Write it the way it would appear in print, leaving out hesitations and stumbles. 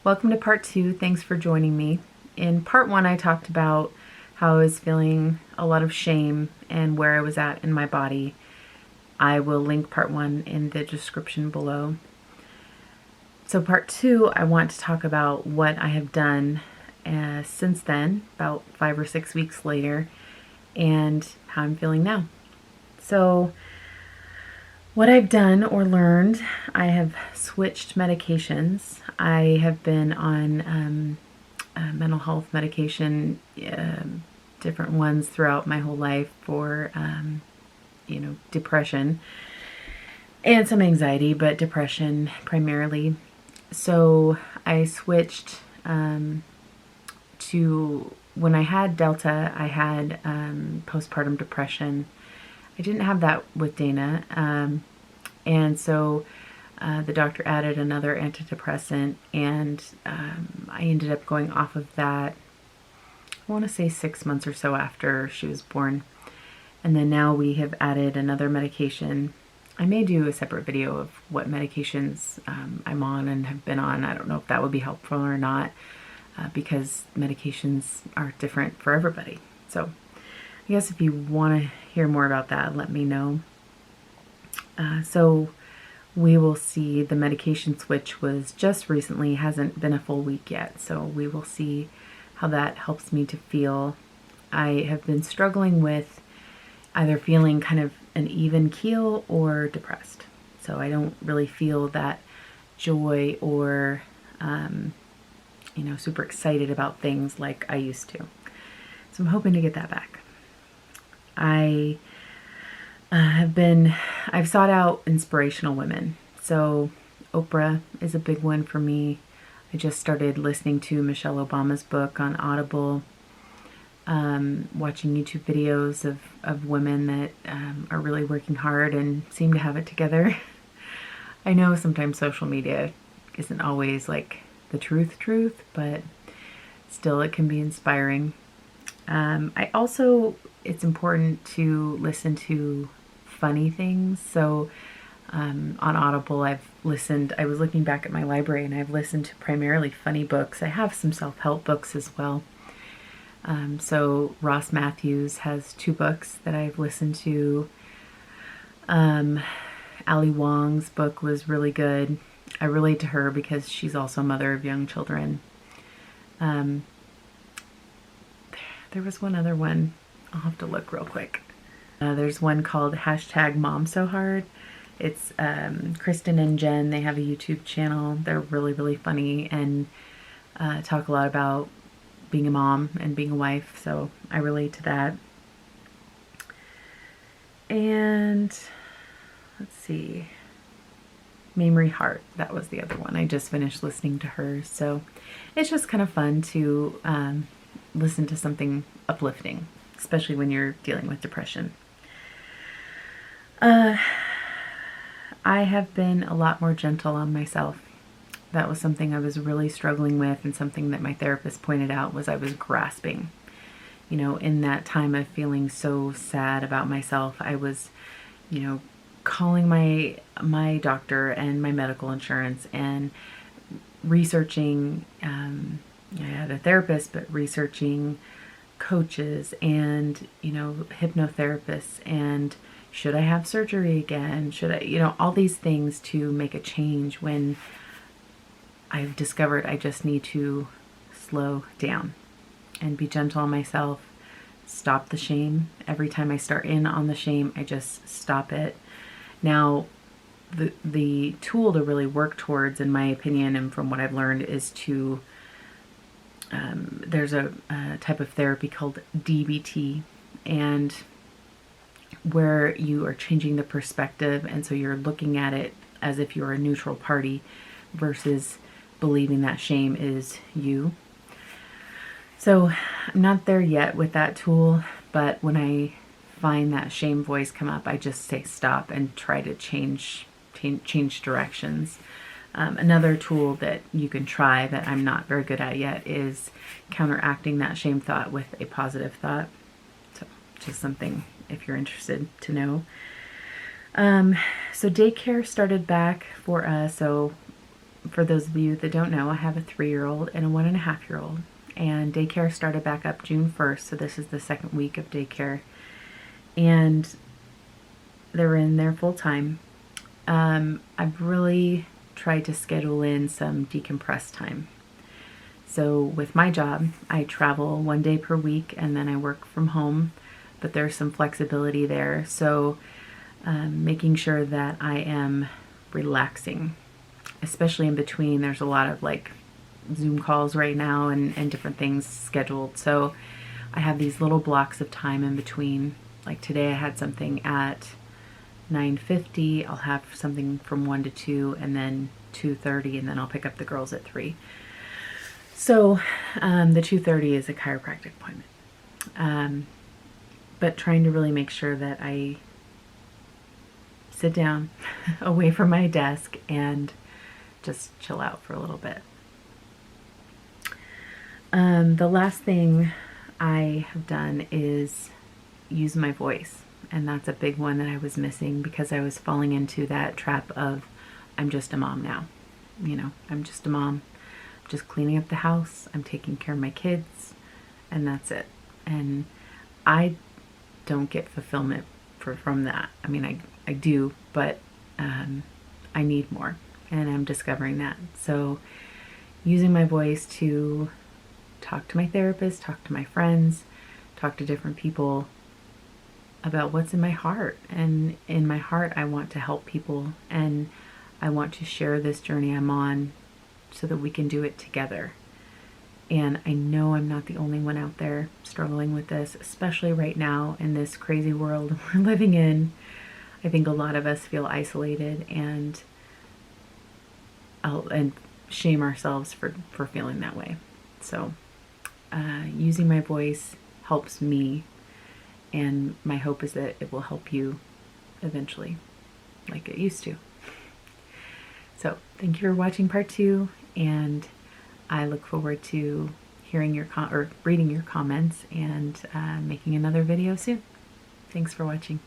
Welcome to part 2. Thanks for joining me. In part 1, I talked about how I was feeling a lot of shame and where I was at in my body. I will link part 1 in the description below. So part 2, I want to talk about what I have done since then, about 5 or 6 weeks later, and how I'm feeling now. So what I've done or learned, I have switched medications. I have been on mental health medication, different ones throughout my whole life for, depression and some anxiety, but depression primarily. So I switched to, when I had Delta, I had postpartum depression. I didn't have that with Dana, and so the doctor added another antidepressant, and I ended up going off of that, I want to say 6 months or so after she was born. And then now we have added another medication. I may do a separate video of what medications I'm on and have been on. I don't know if that would be helpful or not, because medications are different for everybody. So I guess if you want to hear more about that, let me know. So we will see. The medication switch was just recently, hasn't been a full week yet, so we will see how that helps me to feel. I have been struggling with either feeling kind of an even keel or depressed. So I don't really feel that joy or, super excited about things like I used to. So I'm hoping to get that back. I've sought out inspirational women. So Oprah is a big one for me. I just started listening to Michelle Obama's book on Audible, watching YouTube videos of women that are really working hard and seem to have it together. I know sometimes social media isn't always like the truth, but still it can be inspiring. It's important to listen to funny things. So on Audible, I was looking back at my library and I've listened to primarily funny books. I have some self-help books as well. So Ross Matthews has 2 books that I've listened to. Ali Wong's book was really good. I relate to her because she's also a mother of young children. There was one other one. I'll have to look real quick. There's one called #MomSoHard. It's Kristen and Jen. They have a YouTube channel. They're really, really funny and talk a lot about being a mom and being a wife. So I relate to that. And let's see. Mamrie Hart, that was the other one. I just finished listening to her. So it's just kind of fun to listen to something uplifting, especially when you're dealing with depression. I have been a lot more gentle on myself. That was something I was really struggling with, and something that my therapist pointed out was I was grasping. In that time of feeling so sad about myself, I was, calling my doctor and my medical insurance and researching, I had a therapist, but researching coaches and, hypnotherapists, and should I have surgery again? Should I, all these things to make a change, when I've discovered I just need to slow down and be gentle on myself, stop the shame. Every time I start in on the shame, I just stop it. Now, the tool to really work towards, in my opinion, and from what I've learned, is to, there's a type of therapy called DBT, and where you are changing the perspective, and so you're looking at it as if you're a neutral party versus believing that shame is you. So I'm not there yet with that tool, but when I find that shame voice come up, I just say stop and try to change directions. Another tool that you can try that I'm not very good at yet is counteracting that shame thought with a positive thought. So just something if you're interested to know. So daycare started back for us. So for those of you that don't know, I have a 3-year-old and a 1.5-year-old. And daycare started back up June 1st, so this is the second week of daycare. And they're in there full time. I've really tried to schedule in some decompress time. So with my job, I travel 1 day per week and then I work from home, but there's some flexibility there. So making sure that I am relaxing, especially in between. There's a lot of like Zoom calls right now and different things scheduled. So I have these little blocks of time in between. Like today I had something at 9:50. I'll have something from 1 to 2 and then 2:30, and then I'll pick up the girls at 3. So the 2:30 is a chiropractic appointment. But trying to really make sure that I sit down away from my desk and just chill out for a little bit. The last thing I have done is use my voice. And that's a big one that I was missing because I was falling into that trap of, I'm just a mom now. You know, I'm just a mom. I'm just cleaning up the house. I'm taking care of my kids. And that's it. And I don't get fulfillment from that. I mean, I do, but I need more. And I'm discovering that. So using my voice to talk to my therapist, talk to my friends, talk to different people about what's in my heart. And in my heart, I want to help people and I want to share this journey I'm on so that we can do it together. And I know I'm not the only one out there struggling with this, especially right now in this crazy world we're living in. I think a lot of us feel isolated and shame ourselves for feeling that way. So using my voice helps me, and my hope is that it will help you eventually, like it used to. So thank you for watching part 2, and I look forward to hearing your reading your comments and making another video soon. Thanks for watching.